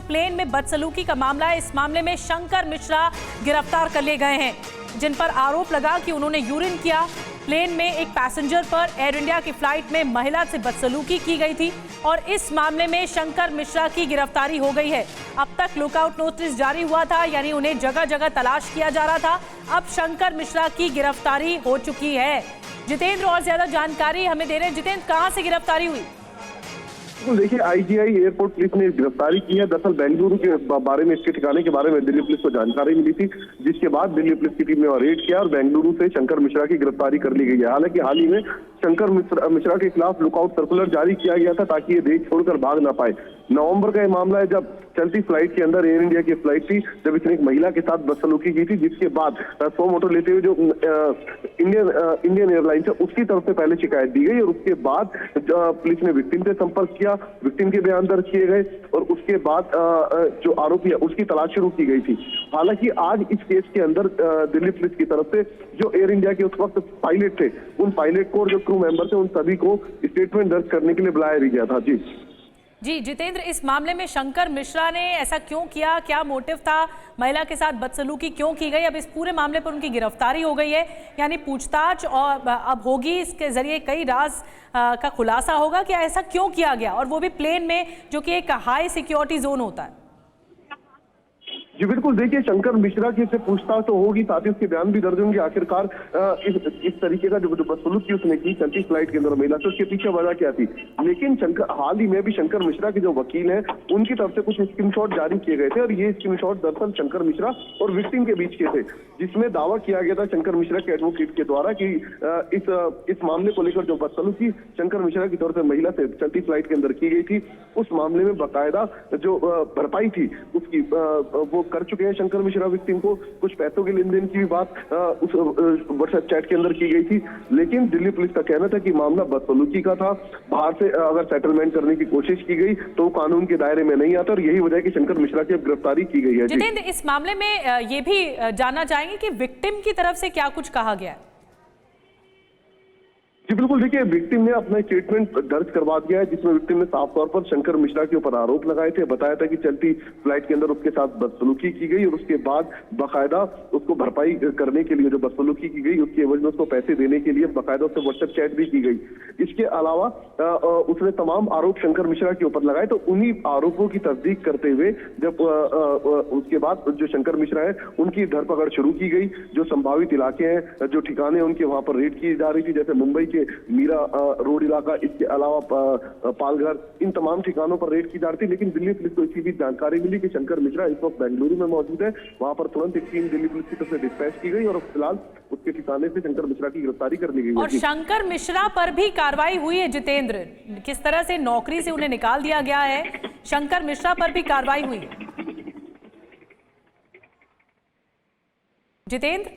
Plane में बदसलूकी का मामला है, इस मामले में शंकर मिश्रा गिरफ्तार कर लिए गए हैं, जिन पर आरोप लगा कि उन्होंने यूरिन किया। प्लेन में एक पैसेंजर पर एयर इंडिया की फ्लाइट में महिला से बदसलूकी की गई थी और इस मामले में शंकर मिश्रा की गिरफ्तारी हो गई है। अब तक लुकआउट नोटिस जारी हुआ था, यानी उन्हें जगह जगह तलाश किया जा रहा था। अब शंकर मिश्रा की गिरफ्तारी हो चुकी है। जितेंद्र और ज्यादा जानकारी हमें दे रहे हैं। जितेंद्र, कहां से गिरफ्तारी हुई? तो देखिए, आईजीआई एयरपोर्ट पुलिस ने गिरफ्तारी की है। दरअसल बेंगलुरु के बारे में, इसके ठिकाने के बारे में दिल्ली पुलिस को जानकारी मिली थी, जिसके बाद दिल्ली पुलिस की टीम ने रेड किया और बेंगलुरु से शंकर मिश्रा की गिरफ्तारी कर ली गई है। हालांकि हाल ही में शंकर मिश्रा के खिलाफ लुकआउट सर्कुलर जारी किया गया था ताकि ये देश छोड़कर भाग ना पाए। नवंबर का ये मामला है, जब चलती फ्लाइट के अंदर एयर इंडिया की फ्लाइट थी, जब इसने एक महिला के साथ बदसलूकी की थी, जिसके बाद सो मोटो लेते हुए जो इंडियन एयरलाइंस है उसकी तरफ से पहले शिकायत दी गई और उसके बाद पुलिस ने विक्टिम से संपर्क किया, विक्टिम के बयान दर्ज किए गए और उसके बाद जो आरोपी है उसकी तलाश शुरू की गई थी। हालांकि आज इस केस के अंदर दिल्ली पुलिस की तरफ से जो एयर इंडिया के उस वक्त पायलट थे, उन पायलट को और जो क्रू मेंबर थे, उन सभी को स्टेटमेंट दर्ज करने के लिए बुलाया भी गया था। जी जितेंद्र, इस मामले में शंकर मिश्रा ने ऐसा क्यों किया, क्या मोटिव था, महिला के साथ बदसलूकी क्यों की गई? अब इस पूरे मामले पर उनकी गिरफ्तारी हो गई है, यानी पूछताछ और अब होगी, इसके जरिए कई राज का खुलासा होगा कि ऐसा क्यों किया गया, और वो भी प्लेन में, जो कि एक हाई सिक्योरिटी जोन होता है। जी बिल्कुल, देखिए, शंकर मिश्रा की से पूछताछ तो होगी, साथ ही उसके बयान भी दर्ज होंगे। आखिरकार इस तरीके का जो बदसलूकी उसने की चलती फ्लाइट के अंदर महिला से, उसके पीछे वजह क्या थी। लेकिन हाल ही में भी शंकर मिश्रा के जो वकील हैं, उनकी तरफ से कुछ स्क्रीनशॉट जारी किए गए थे और ये स्क्रीनशॉट दरअसल शंकर मिश्रा और विक्टिम के बीच के थे, जिसमें दावा किया गया था शंकर मिश्रा के एडवोकेट के द्वारा कि इस मामले को लेकर जो बदसलूकी शंकर मिश्रा की तरफ से महिला से चलती फ्लाइट के अंदर की गई थी, उस मामले में बाकायदा जो भरपाई थी उसकी वो कर चुके हैं शंकर मिश्रा। विक्टिम को कुछ पैसों के लेन देन की भी बात उस व्हाट्सएप चैट के अंदर की गई थी, लेकिन दिल्ली पुलिस का कहना था कि मामला बदसलूकी का था। बाहर से अगर सेटलमेंट करने की कोशिश की गई तो कानून के दायरे में नहीं आता और यही वजह है कि शंकर मिश्रा की गिरफ्तारी की गई है। जितेंद्र, इस मामले में ये भी जानना चाहेंगे कि विक्टिम की तरफ से क्या कुछ कहा गया है? जी बिल्कुल, देखिए, विक्टिम ने अपना स्टेटमेंट दर्ज करवा दिया है, जिसमें विक्टिम ने साफ तौर पर शंकर मिश्रा के ऊपर आरोप लगाए थे। बताया था कि चलती फ्लाइट के अंदर उसके साथ बदसलूकी की गई और उसके बाद बाकायदा उसको भरपाई करने के लिए, जो बदसलूकी की गई उसके एवज में उसको पैसे देने के लिए बाकायदा उससे व्हाट्सएप चैट भी की गई। इसके अलावा उसने तमाम आरोप शंकर मिश्रा के ऊपर लगाए, तो उन्हीं आरोपों की तस्दीक करते हुए जब उसके बाद जो शंकर मिश्रा है उनकी धरपकड़ शुरू की गई। जो संभावित इलाके हैं, जो ठिकाने उनके, वहां पर रेड की जा रही थी, जैसे मुंबई मीरा रोड इलाका, इसके अलावा पालघर, इन तमाम ठिकानों पर रेड की जा रही थी। लेकिन दिल्ली पुलिस को इसी भी जानकारी मिली कि शंकर मिश्रा इस वक्त बेंगलुरु में मौजूद है। वहां पर तुरंत एक टीम दिल्ली पुलिस की तरफ से डिस्पैच की गई और फिलहाल उसके ठिकाने से शंकर मिश्रा की गिरफ्तारी कर ली गई। और शंकर मिश्रा पर भी कार्रवाई हुई है जितेंद्र, किस तरह से नौकरी से उन्हें निकाल दिया गया है, शंकर मिश्रा पर भी कार्रवाई हुई है। जितेंद्र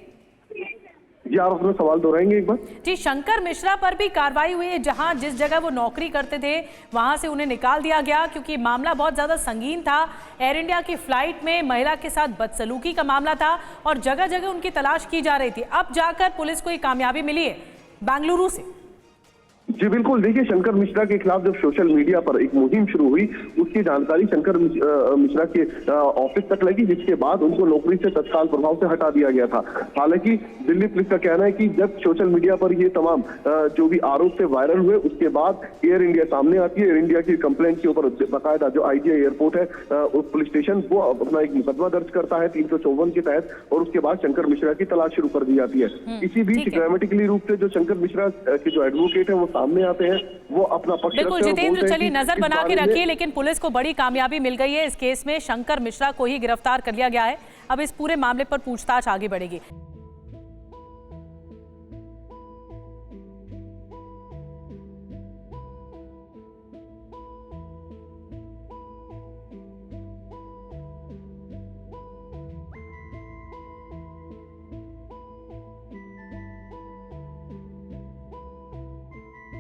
जी, आप अपना सवाल दोहराएंगे एक बार? जी, शंकर मिश्रा पर भी कार्रवाई हुई है, जहां जिस जगह वो नौकरी करते थे वहां से उन्हें निकाल दिया गया, क्योंकि मामला बहुत ज्यादा संगीन था। एयर इंडिया की फ्लाइट में महिला के साथ बदसलूकी का मामला था और जगह जगह उनकी तलाश की जा रही थी। अब जाकर पुलिस को ये कामयाबी मिली है बेंगलुरु से। जी बिल्कुल, देखिए, शंकर मिश्रा के खिलाफ जब सोशल मीडिया पर एक मुहिम शुरू हुई, उसकी जानकारी शंकर मिश्रा के ऑफिस तक लगी, जिसके बाद उनको नौकरी से तत्काल प्रभाव से हटा दिया गया था। हालांकि दिल्ली पुलिस का कहना है कि जब सोशल मीडिया पर ये तमाम जो भी आरोप थे वायरल हुए, उसके बाद एयर इंडिया सामने आती है। एयर इंडिया की कंप्लेंट के ऊपर बाकायदा जो आईजीआई एयरपोर्ट है, उस पुलिस स्टेशन, वो अपना एक मुकदमा दर्ज करता है 354 के तहत, और उसके बाद शंकर मिश्रा की तलाश शुरू कर दी जाती है। इसी बीच ड्रामेटिकली रूप से जो शंकर मिश्रा के जो एडवोकेट है वो सामने आते हैं, वो अपना पक्ष बिल्कुल जितेंद्र, चलिए नजर बना के रखिए, लेकिन पुलिस को बड़ी कामयाबी मिल गई है। इस केस में शंकर मिश्रा को ही गिरफ्तार कर लिया गया है। अब इस पूरे मामले पर पूछताछ आगे बढ़ेगी।